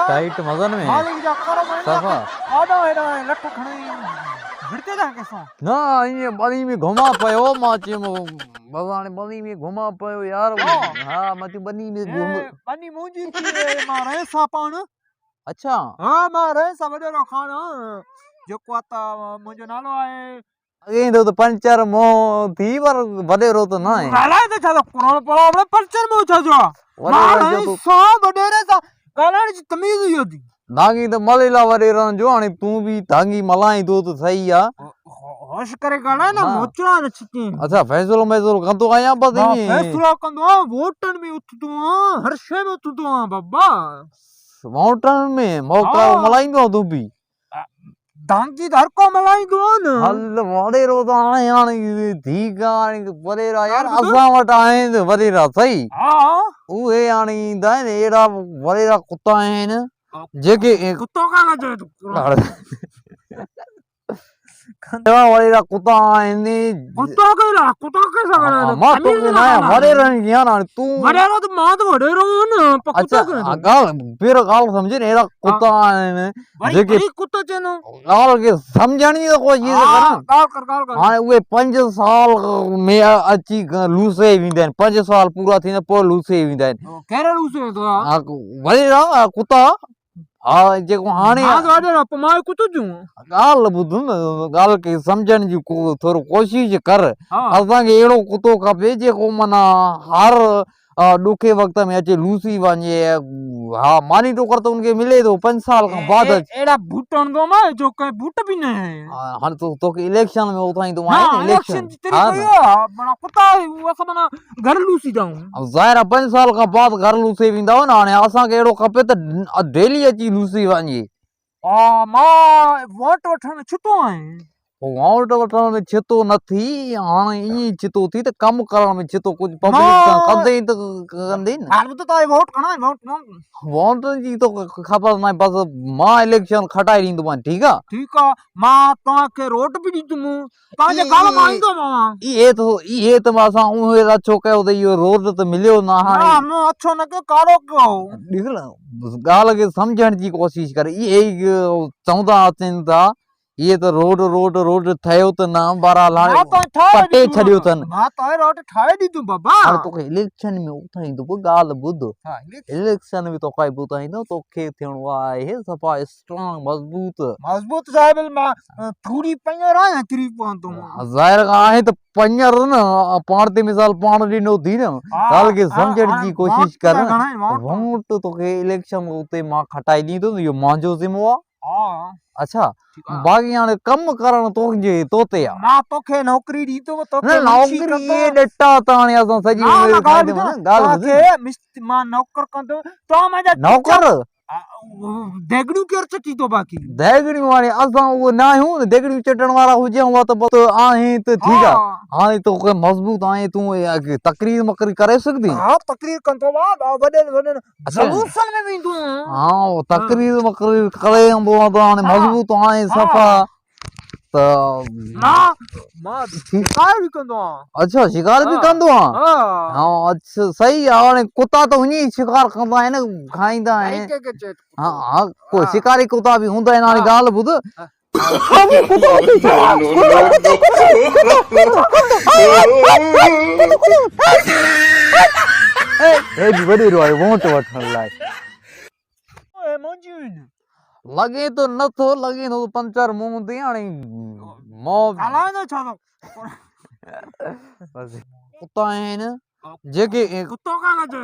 tight मगन में सफा ना ये बली में घुमा पयो माचे भगवान बली में घुमा पयो यार हां मती बनी में घुम बनी मुंजी थी मारे सापान अच्छा हां मारे सबडे रो खाना जेको आता मुजो नालो आहे अगे तो पंचर मो थी पर बडे रो तो ना है गाला तो छा करोड़ पड़ो अपने पंचर मो छा जो मारे सा बडे रे सा गाला जी तमीज ही होती धांगी तो मलेला वरे रन जो आने तू भी धांगी मलाई दो तो सही आ होश करे गाला ना मोचरा न छिकी अच्छा फैसलो मैसलो कंतो आया बस नहीं फैसलो कंदो वोटन में उठदो हर शे में उठदो बाबा माउंटेन में मौका मलाई दो तू भी धांगी धर को मलाई दो न हल वरे रो तो आने आने धीगा वरे रा यार असा वट आए तो वरे रा सही हां उहे आने दा एड़ा वरे रा कुत्ता है न जेके कुत्तो का लगे कंदवा वरे रा कुत्ता आने कुत्तो के सगड़ा मा तो ना वरे रन गया ना तू वरे रो तो मां तो वरे रो न अच्छा गाल फिर गाल समझे ने एड़ा कुत्ता आने जेके कुत्ता चनो गाल के समझणी तो कोई चीज कर गाल कर हां उहे 5 साल में अची लूसे विंदन 5 साल पूरा थीने पो लूसे विंदन केरे लूसे तो वरे रा कुत्ता हां जेको हाने हां वाडे रा पमाय कुत्तो जू गाल बुध गाल के समझण जी को थोरो कोशिश कर असा के एड़ो कुत्तो खपे जेको मना हर दुखे वक्त में अचे लूसी वने हां मानी तो कर तो उनके मिले तो 5 साल का बाद एड़ा बूटन दो मैं जो के बूट भी नहीं है हां तो के इलेक्शन में उठाई तो वहां इलेक्शन तेरी कोई बड़ा कुत्ता वो सब ना घर लूसी जाऊं जाहिर 5 साल का बाद घर लूसी विंदा हो ना असा के एड़ो खपे तो डेली अची लूसी वने मां वोट वठण छुतो है वोट वठण में छितो नथी हां ई छितो थी तो कम करण में छितो कुछ पब्लिक कंदे तो कंदे न हां तो ताई वोट कणा वोट जी तो खबर ना बस मां इलेक्शन खटाई दींदो मां ठीक आ मां ता के रोड भी दी तुम ता जे गाल मांदो मां ये तो मासा उहे अच्छो कयो तो यो रोड तो मिलियो ना हां नो अच्छो न के कारो क्यों निकल गाल के समझण जी कोशिश कर ये चौदा अचन था ये तो रोड थयो त ना बारा लाने पटे छडियो तन मां तो रोड ठाए दी तू बाबा और तो इलेक्शन में उठाई तो गाल बुध इलेक्शन में तो कोई बुधाई दो तो के थिणो आहे सफा स्ट्रांग मजबूत साहब मां थोड़ी पंजर आ तेरी तो जाहिर आहे तो पंजर न पाणते मिसाल पाण दिनो दी न गाल के समझण जी कोशिश कर वोट तो के इलेक्शन में उते मां खटाई दी तो यो मांजो जिम्मेवार हां अच्छा बाकी हाणे कम करण तोखे तोते आ मां तोखे नौकरी दी तो नौकरी ये डटा ताणे असा सजी उम्र खादे मन गाल के मां नौकर कंदो तो मजा नौकर देगड़ू केर चटी तो बाकी देगड़ी वाले असा वो ना हूं देगड़ी चटण वाला हो जे हुआ तो आहे तो ठीक है हां तो के मजबूत आहे तू तकरीर मकरी करे सकदी हां तकरीर कंदो बा वडे सलूशन में विंदू हां तकरीर मकरी करे तो हां मजबूत आहे सफा तो मां शिकार भी कंदो अच्छा शिकार भी कंदो हां अच्छा सही हां कुत्ता तो हुनी शिकार कंदा है न खाइंदा है हां को शिकारी कुत्ता भी हुंदा है नाली गाल बुध ए भी बड़ी रोए वोट वठण लाए ए मंजून लगे तो न तो लगे तो पंचर मुंह दे आनी मो काला न छानो बस कुत्ता है न जेके कुत्तो का लगे